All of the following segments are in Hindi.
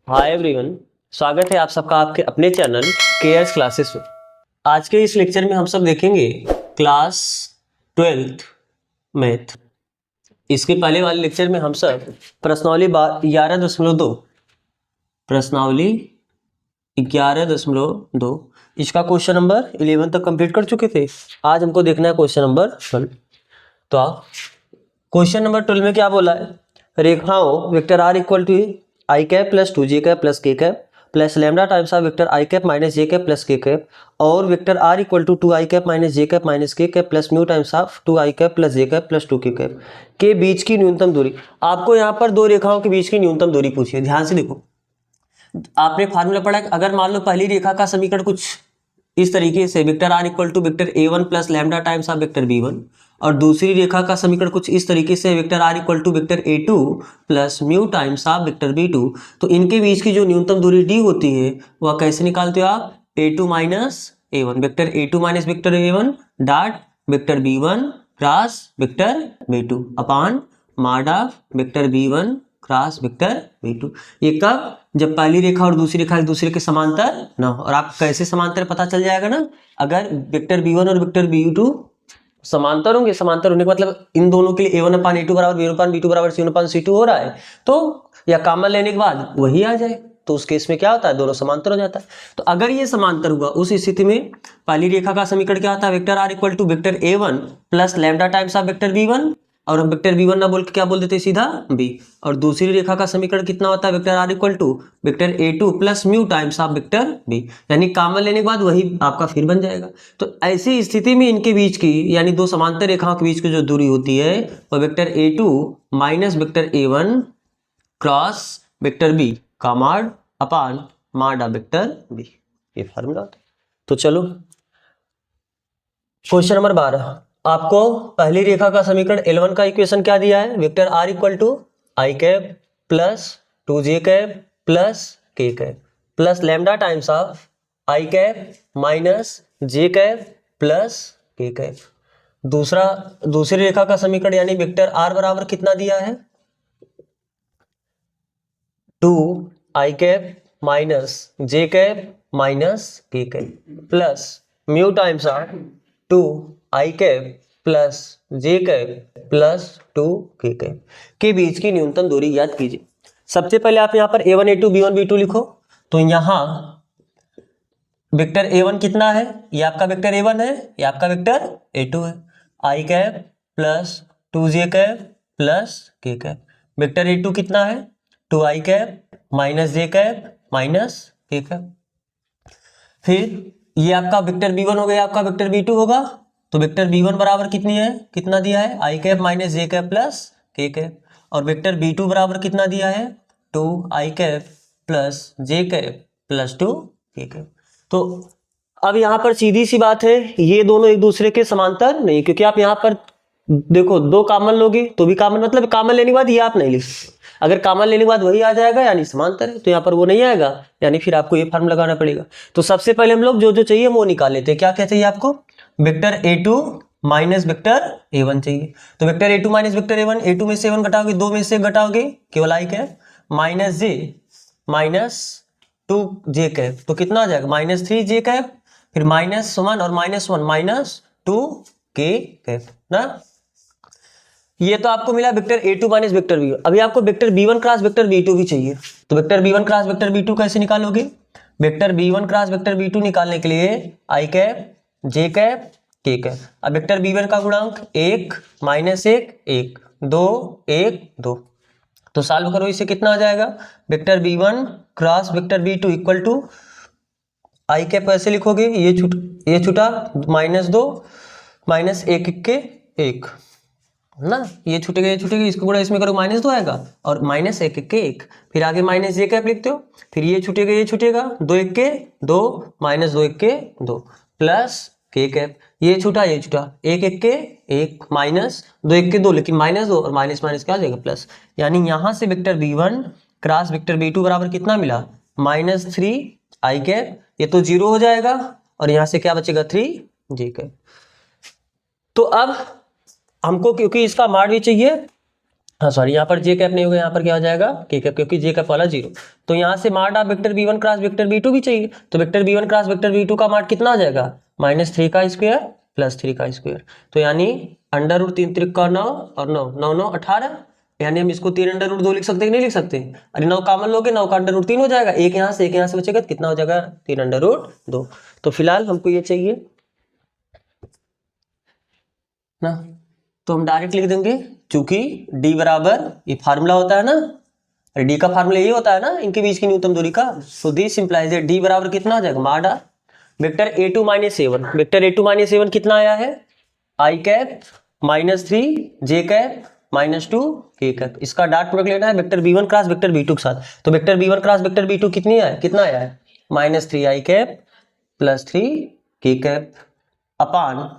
हाय एवरीवन, स्वागत है आप सबका आपके अपने चैनल केयर्स क्लासेस में। आज के इस लेक्चर में हम सब देखेंगे क्लास 12th मैथ। इसके पहले वाले लेक्चर में हम सब प्रश्नावली 11.2 इसका क्वेश्चन नंबर 11 तक कंप्लीट कर चुके थे। आज हमको देखना है क्वेश्चन नंबर 12। तो आप क्वेश्चन नंबर 12 में क्या बोला है? रेखाओं vector are equal to I cap plus 2 J cap plus K cap plus lambda times of vector I cap minus J cap plus K cap और vector are equal to 2 I cap minus J cap minus K cap plus mu times of 2 I cap plus J cap plus 2 K cap के बीच की न्यूनतम दूरी। आपको यहाँ पर दो रेखाओं के बीच की न्यूनतम दूरी पूछी है। ध्यान से देखो, आपने फार्मूला पढ़ा है। अगर मान लो पहली रेखा का समीकरण कुछ इस तरीके से vector are equal to vector a1 plus lambda times of vector b1 और दूसरी रेखा का समीकरण कुछ इस तरीके से vector are equal to vector a2 plus mu times of vector b2, तो इनके बीच की जो न्यूनतम दूरी d होती है वह कैसे निकालते हो आप? a2 minus a1, vector a2 minus vector a1 dot vector b1 cross vector b2 upon mod of vector b1 cross vector b2। ये कब? जब पहली रेखा और दूसरी रेखा एक दूसरे के समांतर ना हो। और आप कैसे समांतर पता चल जाएगा ना, अगर वेक्टर b1 और वेक्टर b2 समांतर होंगे। समांतर होने का मतलब इन दोनों के लिए a1 अपान a2 बराबर b1 अपान b2 बराबर c1 अपान c2 हो रहा है, तो या कॉमन लेने के बाद वही आ जाए, तो उस केस में क्या होता है? दोनों समांतर हो जाता है। तो अगर ये समांतर हुआ उस स्थिति में पहली रेखा का समीकरण क्या होता है? Vector are equal to vector a1 plus lambda times of vector b1, और हम वेक्टर b1 ना बोल के क्या बोल देते सीधा b। और दूसरी रेखा का समीकरण कितना होता है? Vector r equal to vector a2 plus mu times of vector b, यानी कॉमन लेने के बाद वही आपका फिर बन जाएगा। तो ऐसी स्थिति में इनके बीच की यानी दो समांतर रेखाओं के बीच की जो दूरी होती है वह vector a2 minus vector a1 cross vector b का mod upon mod of vector b, ये फार्मूला होता है। तो चलो क्वेश्चन नंबर 12, आपको पहली रेखा का समीकरण L1 का इक्वेशन क्या दिया है? Vector R equal to I cap plus 2j cap plus K cap plus lambda times of I cap minus J cap plus K cap. दूसरी रेखा का समीकरण यानी वेक्टर R बराबर कितना दिया है? 2 I cap minus J cap minus K cap plus mu times of 2 I cap plus J cap plus 2 K cap के बीच की न्यूनतम दूरी याद कीजिए। सबसे पहले आप यहाँ पर a1 a2 b1 b2 लिखो। तो यहाँ वेक्टर a1 कितना है? ये आपका वेक्टर a1 है, ये आपका वेक्टर a2 है। I cap plus 2j cap plus K cap. Vector a2 कितना है? 2 I cap minus J cap minus K cap. फिर ये आपका वेक्टर b1 हो गया, आपका वेक्टर b2 होगा। तो वेक्टर b1 बराबर कितनी है? कितना दिया है? I cap minus J cap plus K cap. और वेक्टर b2 बराबर कितना दिया है? 2 I cap plus J cap plus 2 K cap. तो अब यहाँ पर सीधी सी बात है, ये दोनों एक दूसरे के समांतर नहीं, क्योंकि आप यहाँ पर देखो दो कॉमन लोगे तो भी कॉमन, मतलब कॉमन लेने के बाद ये आप नहीं लिख सकते। अगर कॉमन लेने के बाद वही आ जाएगा यानी समांतर है, तो यहाँ पर वो नहीं आएगा, यानी फिर आपको ये फॉर्म लगाना पड़ेगा। तो सबसे पहले हम लोग जो जो चाहिए वो निकाल लेते हैं। क्या क्या चाहिए आपको? Vector a2 minus vector a1 चाहिए। तो vector a2 minus vector a1, a2 में से a1 घटाओगे, 2 में से घटाओगे केवल आई कैप माइनस जे माइनस 2j कैप, तो कितना आ जाएगा? माइनस 3j कैप, फिर -1 और -1 माइनस 2k कैप ना। ये तो आपको मिला vector a2 minus vector b1। अभी आपको vector b1 cross vector b2 भी चाहिए। तो vector b1 cross vector b2 कैसे निकालोगे? Vector b1 cross vector b2 निकालने के लिए आई कैप जे कैप के कैप। अब वेक्टर b1 का गुणांक 1 माइनस 1 1 2 1 2, तो सॉल्व करो, इसे कितना आ जाएगा? Vector b1 cross vector b2 equal to I cap ऐसे लिखोगे, ये छूटा -2 माइनस 1 के 1 ना, ये छूटेगा ये छूटेगा, इसको गुणा इसमें करो -2 आएगा और -1 के 1, फिर आगे माइनस जे कैप लिखते हो, फिर ये छूटेगा 2 1 के 2 -2 1 के 2 प्लस के कैप, ये छूटा 1 1 के 1 -2 1 के 2, लेकिन -2 और माइनस माइनस क्या हो जाएगा? प्लस। यानी यहां से vector b1 cross vector b2 बराबर कितना मिला? -3 आई कैप, ये तो 0 हो जाएगा और यहां से क्या बचेगा? 3 जे कैप। तो अब हमको क्योंकि इसका मान भी चाहिए हाँ सॉरी, यहाँ पर जे कैप नहीं होगा, यहाँ पर क्या हो जाएगा के कैप, क्योंकि जे कैप वाला 0। तो यहाँ से मार्ड आप vector b1 cross vector b2 भी चाहिए, तो vector b1 cross vector b2 का मार्ड कितना हो जाएगा, -3 का स्क्वायर प्लस 3 का स्क्वायर। तो यानी अंडर रूट 3 त्रिक का 9 और 9 9 9 18, यानी हम इसको 3 अंडर रूट 2 लिख सकते हैं कि नहीं लिख सकते। अरे 9 कॉमन लोगे, 9 का अंडर रूट 3 हो जाएगा, एक यहाँ से बचेगा तो कितना हो जाएगा 3 अंडर रूट 2। तो फिलहाल हमको ये चाहिए ना, तो हम डायरेक्ट लिख देंगे, चूंकि d बराबर ये फार्मूला होता है ना, डी का फार्मूला यही होता है ना इनके बीच की न्यूनतम दूरी का। So this implies that D बराबर कितना हो जाएगा, मार्ड vector a2 - a1, vector a2 - a1 कितना आया है, i cap -3 j cap -2 k cap. इसका डॉट प्रोडक्ट लेना है vector b1 cross vector b2 के साथ। तो vector b1 cross vector b2 कितना आया है, -3 i cap +3 k cap upon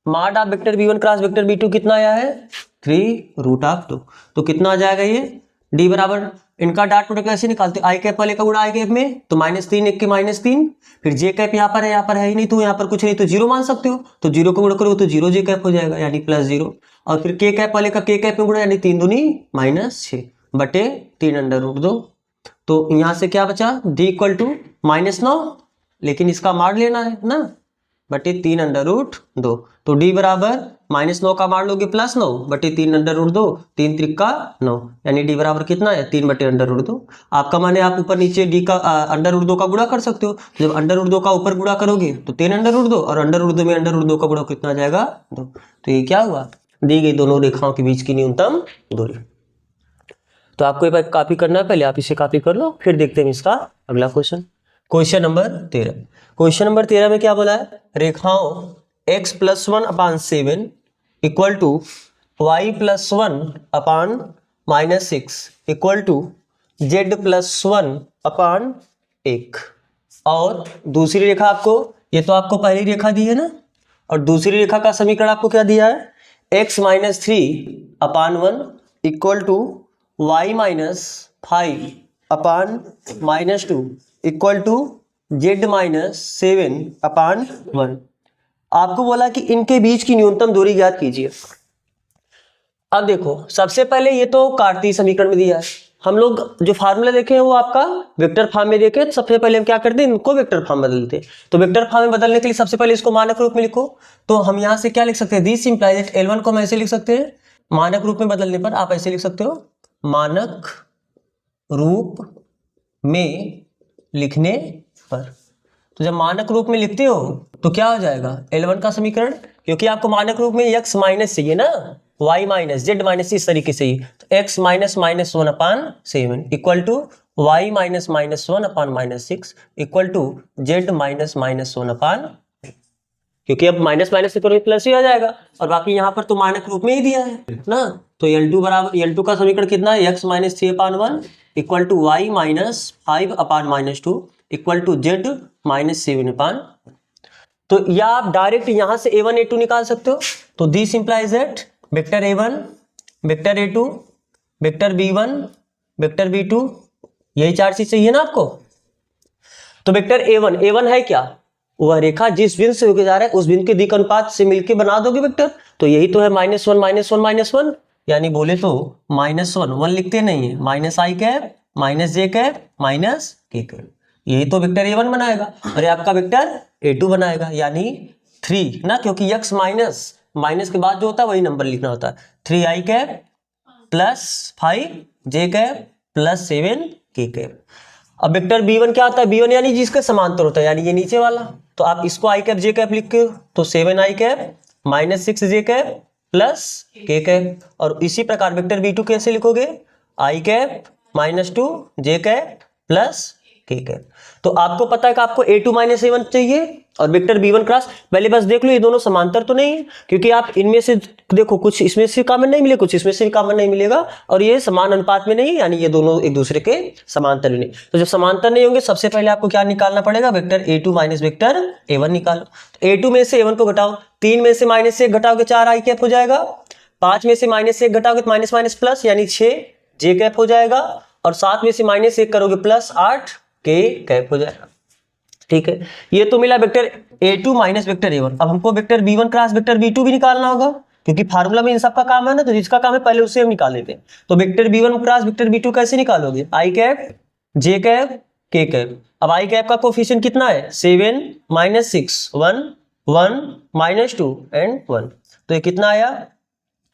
mod of vector b1 cross vector b2 कितना आया है, 3√2। तो कितना आ जाएगा ये, d बराबर, इनका डॉट प्रोडक्ट कैसे निकालते हैं, आई कैप वाले का गुणा आई कैप में, तो -3 1 के -3, फिर जे कैप यहाँ पर है ही नहीं, तो यहाँ पर कुछ नहीं, तो 0 मान सकते हो, तो 0 को गुणा करो तो 0 जे कैप हो जाएगा यानी +0, और फिर के कैप वाले का के कैप में गुणा यानी 3 दूनी -6 बटे 3 अंडर रूट 2। तो यहाँ से क्या बचा, d = -9, लेकिन इसका मार्ड लेना है ना, बटे 3 अंडर रूट 2। तो d बराबर -9 का मार लोगे +9 बटे 3 अंडर रूट 2, 3 त्रिक 9, यानी d बराबर कितना है 3 बटे अंडर रूट 2। आपका माने आप ऊपर नीचे d का अंडर रूट 2 का गुणा कर सकते हो, जब अंडर रूट 2 का ऊपर गुणा करोगे तो 3 अंडर रूट 2, और अंडर रूट 2 में अंडर रूट 2 का गुणा कितना जाएगा 2। तो ये क्या हुआ, दी गई दोनों रेखाओं के बीच की न्यूनतम दूरी। तो आपको एक बार कॉपी करना है, पहले आप इसे कॉपी कर लो, फिर देखते हैं इसका अगला question. Question number 13, question number 13 में क्या बोला है, रेखाओं x + 1/7 equal to y + 1/-6 equal to z + 1/1। और दूसरी रेखा आपको, ये तो आपको पहली रेखा दी है ना, और दूसरी रेखा का समीकरण आपको क्या दिया है, x - 3/1 equal to y - 5/-2 equal to z - 7/1। आपको बोला कि इनके बीच की न्यूनतम दूरी ज्ञात कीजिए। अब देखो, सबसे पहले ये तो कार्तीय समीकरण में दिया है, हम लोग जो फार्मूला देखे हैं वो आपका वेक्टर फॉर्म में देखे, सबसे पहले हम क्या करते हैं, इनको वेक्टर फॉर्म में बदलते हैं। तो वेक्टर फॉर्म में बदलने के लिए सबसे पहले इसको मानक रूप में लिखो। तो हम यहाँ से क्या लिख सकते हैं, दिस इंप्लाइज दैट L1 को हम ऐसे लिख सकते हैं, मानक रूप में बदलने पर आप ऐसे लिख सकते हो, मानक रूप में लिखने पर। तो जब मानक रूप में लिखते हो तो क्या हो जाएगा, L1 का समीकरण, क्योंकि आपको मानक रूप में x माइनस चाहिए ना, y माइनस z माइनस इस तरीके से ही, तो x - -1/7 equal to y - -1/-6 equal to z - -1/, क्योंकि अब माइनस माइनस से तो प्लस ही आ जाएगा, और बाकी यहाँ पर तो मानक रूप में ही दिया है ना। तो L2 बराबर, L2 का समीकरण कितना है, x - 3/1 equal to y - 5/-2 equal to z - 7/। तो या आप डायरेक्ट यहां से a1 a2 निकाल सकते हो। तो this implies that vector a1 vector a2 vector b1 vector b2, यही चार चीज चाहिए ना आपको। तो वेक्टर a1 है क्या, वह रेखा जिस बिंदु से होकर जा रहा है उस बिंदु के दिक् अनुपात से मिलकर बना दोगे वेक्टर। तो यही तो है -1 -1 -1, यानी बोले तो -1 लिखते नहीं है, -i cap -j cap -k cap, यही तो वेक्टर a1 बनाएगा, और ये आपका वेक्टर a2 बनाएगा, यानी 3 ना, क्योंकि x माइनस के बाद जो होता है वही नंबर लिखना होता है, 3i cap +5 j cap +7 k cap. अब वेक्टर b1 क्या होता है, b1 यानी जिसके समांतर होता है, यानी ये नीचे वाला, तो आप इसको i कैप j कैप लिख के, तो 7i cap -6 j cap +k cap. और इसी प्रकार वेक्टर b2 कैसे लिखोगे, i cap -2 j cap +k cap. तो आपको पता है कि आपको a2 - a1 चाहिए, और वेक्टर b1 क्रॉस, पहले बस देख लो ये दोनों समांतर तो नहीं है, क्योंकि आप इनमें से देखो कुछ इसमें से कॉमन नहीं मिले, कुछ इसमें से भी कॉमन नहीं मिलेगा, और ये समान अनुपात में नहीं, यानी ये दोनों एक दूसरे के समांतर भी नहीं। तो जब समांतर नहीं होंगे, सबसे पहले आपको क्या निकालना पड़ेगा, वेक्टर a2 - वेक्टर a1 निकालो। तो a2 में से a1 को घटाओ, 3 में से -1 घटाओगे 4i कैप हो जाएगा, 5 में से -1 घटाओगे तो माइनस प्लस यानी 6 j कैप हो जाएगा, और 7 में से -1 करोगे +8 k कैप हो जाएगा। ठीक है, ये तो मिला वेक्टर a2 - वेक्टर a1। अब हमको vector b1 cross vector b2 भी निकालना होगा। क्योंकि फार्मूला में इन सब का काम है ना, तो जिसका काम है पहले उससे हम निकाल लेते हैं। तो vector b1 cross vector b2 कैसे निकालोगे? आई कैप जे कैप के कैप। अब आई कैप का कोफिशिएंट कितना है? 7 - 6 1 1 -2 एंड 1। तो ये कितना आया?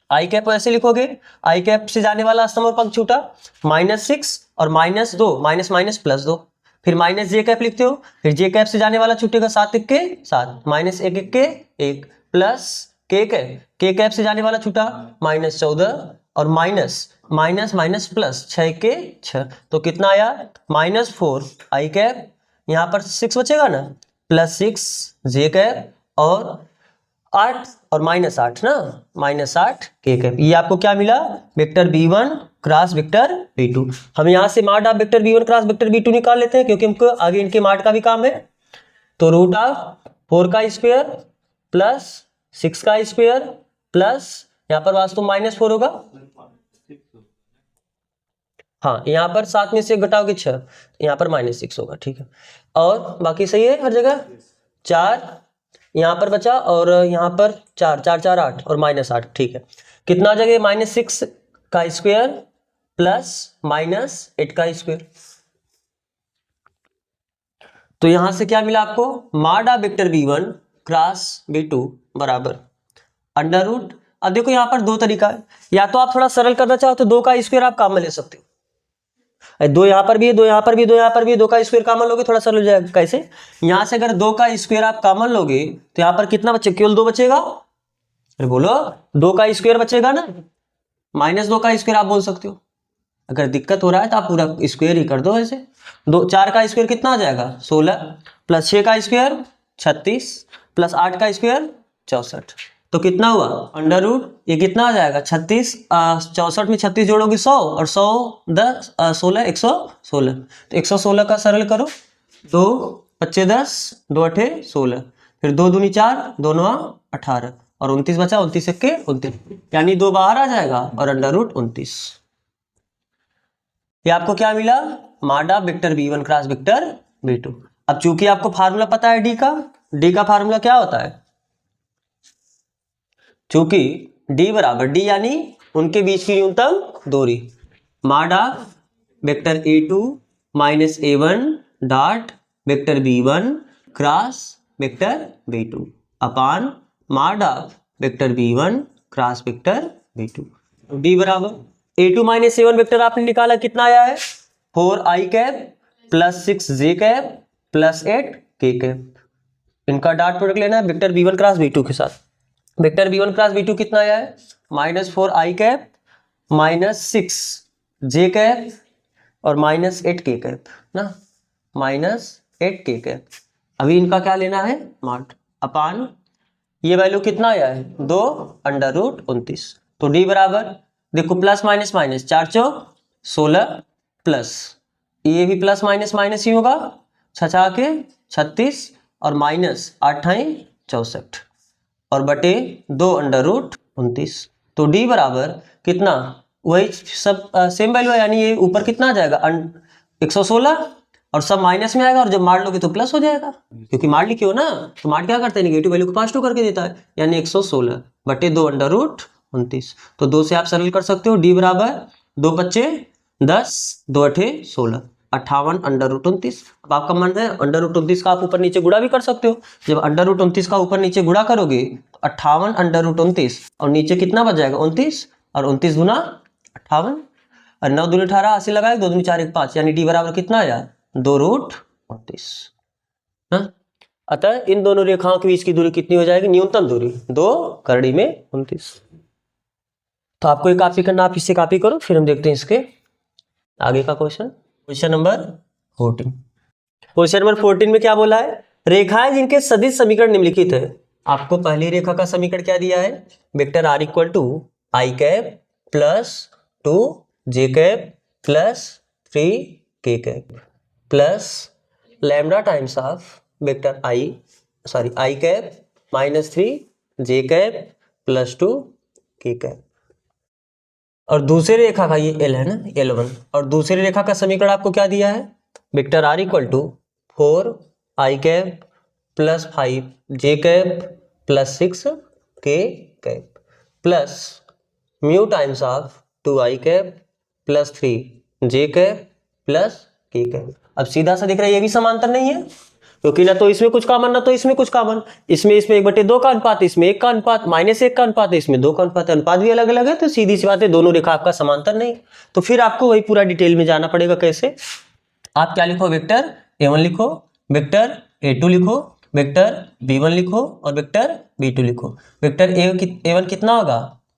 आई कैप ऐसे लिखोगे, आई कैप से जाने वाला स्तंभ और पंख छूटा -6 और -2 माइनस माइनस +2, फिर माइनस जे कैप लिखते हो, फिर जे कैप से जाने वाला छूटेगा 7 1 के 7 -1 1 के 1 प्लस के कैप से जाने वाला छूटा -14 और माइनस माइनस माइनस प्लस 6 के 6। तो कितना आया? -4 आई कैप, यहाँ पर 6 बचेगा ना, +6 जे कैप और 8 और -8 ना, -8 के कैप। ये आपको क्या मिला? Vector b1 cross vector b2। हम यहाँ से mod of vector b1 cross vector b2 निकाल लेते हैं, क्योंकि हमको आगे इनके मार्ड का भी काम है। तो √4 का स्क्वायर प्लस 6 का स्क्वायर प्लस, यहाँ पर वास्तव -4 होगा, हाँ यहाँ पर 7 में से घटाओगे 6, यहाँ पर -6 होगा, ठीक है। और बाकी सही है हर जगह, 4 यहाँ पर बचा और यहाँ पर 4 4 4 8 और -8, ठीक है। कितना जगह? -6 का स्क्वायर प्लस -8 का स्क्वायर। तो यहां से क्या मिला आपको? Mod of vector b1 cross b2 बराबर √। अब देखो यहाँ पर दो तरीका है, या तो आप थोड़ा सरल करना चाहो तो 2 का स्क्वायर आप काम में ले सकते हो, 2 यहाँ पर भी है, 2 यहाँ पर भी, 2 यहाँ पर भी, 2 का स्क्वायर कॉमन लोगे थोड़ा सरल हो जाएगा। कैसे? यहाँ से अगर 2 का स्क्वायर आप कॉमन लोगे तो यहाँ पर कितना बचे? केवल 2 बचेगा। अरे बोलो, 2 का स्क्वायर बचेगा ना, -2 का स्क्वायर आप बोल सकते हो। अगर दिक्कत हो रहा है तो आप पूरा स्क्वायर ही कर दो ऐसे। 4 का स्क्वायर कितना आ जाएगा? 16 प्लस 6 का स्क्वायर 36 प्लस 8 का स्क्वायर 64। तो कितना हुआ? √, ये कितना आ जाएगा? 36 64 में 36 जोड़ोगे 100 और 100 10 16 116। तो 116 का सरल करो, 2 25 10 2 8 16, फिर 2 दूनी 4 2 9 18 और 29 बचा, 29 1 के 29, यानी 2 बाहर आ जाएगा और √29। ये आपको क्या मिला? Mod of vector b1 cross vector b2। अब चूंकि आपको फार्मूला पता है डी का फार्मूला क्या होता है? चूंकि d बराबर d यानी उनके बीच की न्यूनतम दूरी, mod of vector a2 - a1 dot vector b1 cross vector b2 upon mod of vector b1 cross vector b2। d बराबर a2 - a1 वेक्टर आपने निकाला, कितना आया है? 4i cap plus 6j cap plus 8 k cap. इनका डॉट प्रोडक्ट लेना है वेक्टर b1 क्रॉस b2 के साथ। वेक्टर b1 क्रॉस b2 कितना आया है? -4i कैप -6j कैप और -8 k कैप ना, -8 k कैप। अभी इनका क्या लेना है? मॉड अपान ये वैल्यू कितना आया है? 2 √29। तो d बराबर देखो प्लस माइनस माइनस 4 चौक 16 प्लस ये भी प्लस माइनस माइनस ही होगा, 6 के 36 और -8 64 और बटे 2 √29। तो d बराबर कितना? वही सब सेम वैल्यू है, यानी ये ऊपर कितना आ जाएगा? 116 और सब माइनस में आएगा, और जब मार लोगे तो प्लस हो जाएगा, क्योंकि मार लिखे हो ना, तो मार क्या करते हैं? नेगेटिव वैल्यू को +2 करके देता है, यानी 116 बटे 2 √29। तो 2 से आप सरल कर सकते हो, d बराबर 2 25 10 2 8 16 58 √29। अब आपका मन है √29 का आप ऊपर नीचे गुणा भी कर सकते हो। जब √29 का ऊपर नीचे गुणा करोगे 58 √29 और नीचे कितना बच जाएगा? 29 और 29 गुना 58 और 9 दूनी 18 80 लगाए, 2 दूनी 4 1 5, यानी d बराबर कितना आया? 2 √29। अतः इन दोनों रेखाओं के बीच की दूरी कितनी हो जाएगी? न्यूनतम दूरी 2 करड़ी में 29। तो आपको ये कॉपी करना, आप इससे कॉपी करो, फिर हम देखते हैं इसके आगे का question. Question number 14। Question number 14 में क्या बोला है? रेखाएं जिनके सदिश समीकरण निम्नलिखित है। आपको पहली रेखा का समीकरण क्या दिया है? Vector r = i cap plus 2j cap plus 3k cap plus lambda times of vector i cap -3j cap plus 2k cap. और दूसरी रेखा का ये L है ना, L1, और दूसरी रेखा का समीकरण आपको क्या दिया है? Vector r = 4i cap plus 5j cap plus 6k cap plus mu times of 2i cap plus 3j cap plus k cap. अब सीधा सा दिख रहा है ये भी समांतर नहीं है, क्योंकि ना तो इसमें कुछ कॉमन ना तो इसमें कुछ कॉमन। इसमें 1/2 का अनुपात, इसमें 1 का अनुपात, -1 का अनुपात, इसमें 2 का अनुपात, अनुपात भी अलग अलग है, तो सीधी सी बात है दोनों रेखा आपका समांतर नहीं। तो फिर आपको वही पूरा डिटेल में जाना पड़ेगा। कैसे? आप क्या लिखो, वेक्टर a1 लिखो, वेक्टर a2 लिखो, वेक्टर b1 लिखो और वेक्टर b2 लिखो। वेक्टर a1 कितना होगा,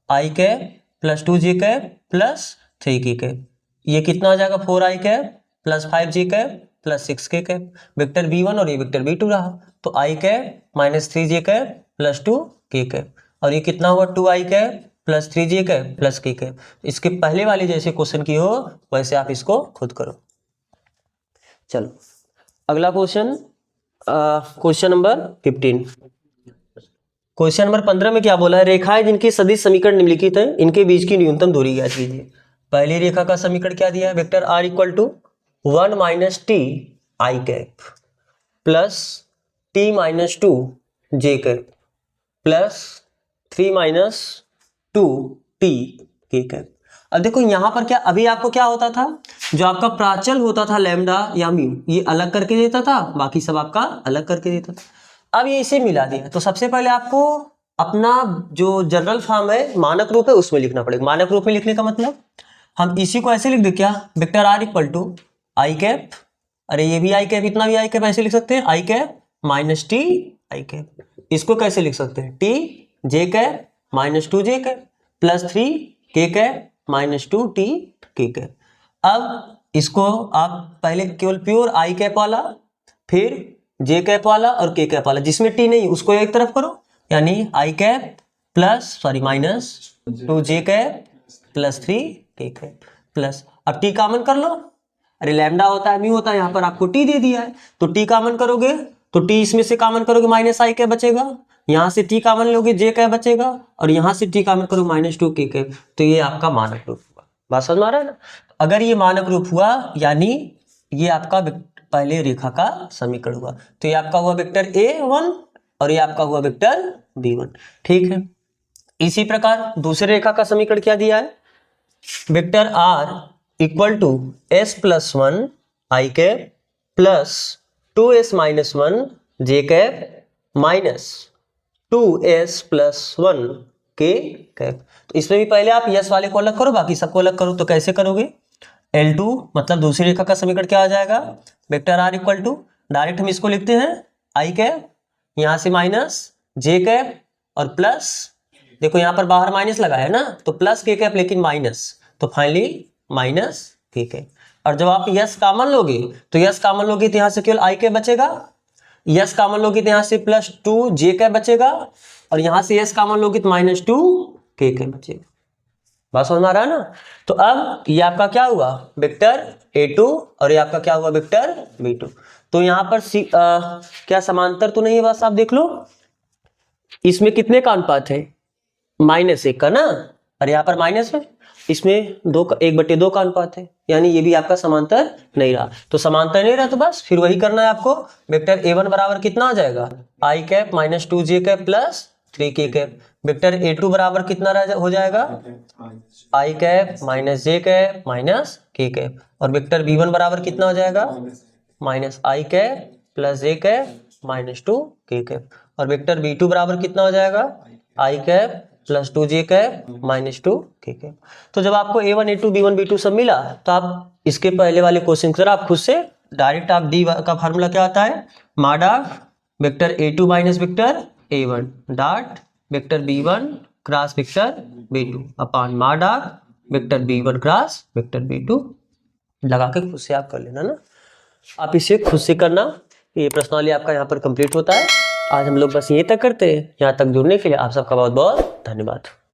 i cap plus 2j cap plus 3k cap. ये कितना आ जाएगा, 4i cap plus 5j cap plus 6k cap. Vector b1 और ये वेक्टर b2 रहा, तो i cap minus 3j cap plus 2k cap. और ये कितना हुआ, 2i cap plus 3j cap plus k cap. इसके पहले वाले जैसे क्वेश्चन की हो वैसे आप इसको खुद करो। चलो अगला question, question number 15। Question number 15 में क्या बोला है, रेखाएं जिनकी सदिश समीकरण निम्नलिखित है, इनके बीच की न्यूनतम दूरी ज्ञात कीजिए। पहली रेखा का समीकरण क्या दिया है, vector r equal to 1 minus T I cap plus t minus 2 J cap plus 3 minus 2 t k cap. अब देखो यहाँ पर क्या, अभी आपको क्या होता था, जो आपका प्राचल होता था लैम्डा या म्यू, ये अलग करके देता था, बाकी सब आपका अलग करके देता था। अब ये इसे मिला दिया, तो सबसे पहले आपको अपना जो जनरल फॉर्म है, मानक रूप है, उसमें लिखना पड़ेगा। मानक रूप में लिखने का मतलब हम इसी को ऐसे लिख दे, क्या, vector r equal to I cap, अरे ये भी आई कैप, इतना भी आई कैप, ऐसे लिख सकते हैं आई cap minus T I cap. इसको कैसे लिख सकते हैं, T J cap minus 2j cap plus 3k cap minus 2t k cap. अब इसको आप पहले केवल प्योर आई कैप वाला, फिर जे कैप वाला और k कैप वाला, जिसमें t नहीं उसको एक तरफ करो, यानी I cap plus sorry minus 2j cap plus 3k cap plus, अब t कॉमन कर लो, अरे लैम्डा होता है म्यू होता है, यहाँ पर आपको t दे दिया है, तो t कॉमन करोगे तो t इसमें से कॉमन करोगे माइनस आई कैप बचेगा, यहाँ से t कॉमन लोगे j कैप बचेगा, और यहाँ से t कॉमन करो माइनस 2k कैप। तो ये आपका मानक रूप हुआ। बात समझ में आ रहा है ना? अगर ये मानक रूप हुआ यानी ये आपका पहले रेखा का समीकरण हुआ, तो ये आपका हुआ वेक्टर a1 और ये आपका हुआ वेक्टर b1। ठीक है, इसी प्रकार दूसरे रेखा का समीकरण क्या दिया है, vector r equal to s plus 1 i cap plus 2s minus 1 j cap minus 2s plus 1 k cap. तो इसमें भी पहले आप यस वाले को अलग करो, बाकी सबको अलग करो। तो कैसे करोगे, L2 मतलब दूसरी रेखा का समीकरण क्या आ जाएगा, vector r equal to, direct हम इसको लिखते हैं आई कैप, यहाँ से माइनस जे कैप और प्लस, देखो यहाँ पर बाहर माइनस लगा है ना, तो प्लस के कैप लेकिन माइनस, तो फाइनली माइनस के कैप। और जब आप यस कॉमन लोगे तो यस कॉमन लोगे तो यहाँ से केवल आई कैप बचेगा, यस कॉमन लोगे तो यहाँ से प्लस 2 जे कैप बचेगा, और यहाँ से यस कॉमन लोगे तो माइनस 2 के कैप बचेगा। बात समझ में आ रहा है ना? तो अब ये आपका क्या हुआ, वेक्टर a2 और ये आपका क्या हुआ, वेक्टर b2। तो यहाँ पर क्या समांतर तो नहीं है, बस आप देख लो इसमें कितने का अनुपात है, -1 का ना, और यहाँ पर माइनस है, इसमें 1/2 का अनुपात है, यानी ये भी आपका समांतर नहीं रहा। तो समांतर नहीं रहा तो बस फिर वही करना है आपको, वेक्टर a1 बराबर कितना आ जाएगा, I cap minus 2j cap plus 3k cap. Vector a2 बराबर कितना हो जाएगा, I cap minus J cap minus k cap. और वेक्टर b1 बराबर कितना हो जाएगा, minus I cap plus J cap minus 2k cap. और वेक्टर b2 बराबर कितना हो जाएगा, I cap plus 2j cap minus 2k cap. तो जब आपको a1 a2 b1 b2 सब मिला, तो आप इसके पहले वाले क्वेश्चन की तरह आप खुद से डायरेक्ट आप डी का फार्मूला क्या आता है, mod of vector a2 minus vector a1 dot vector b1 cross vector b2 upon mod of vector b1 cross vector b2 लगा के खुद से आप कर लेना ना। आप इसे खुद से करना, ये प्रश्नावली आपका यहाँ पर कंप्लीट होता है। आज हम लोग बस यहीं तक करते हैं। यहाँ तक जुड़ने के लिए आप सबका बहुत बहुत धन्यवाद।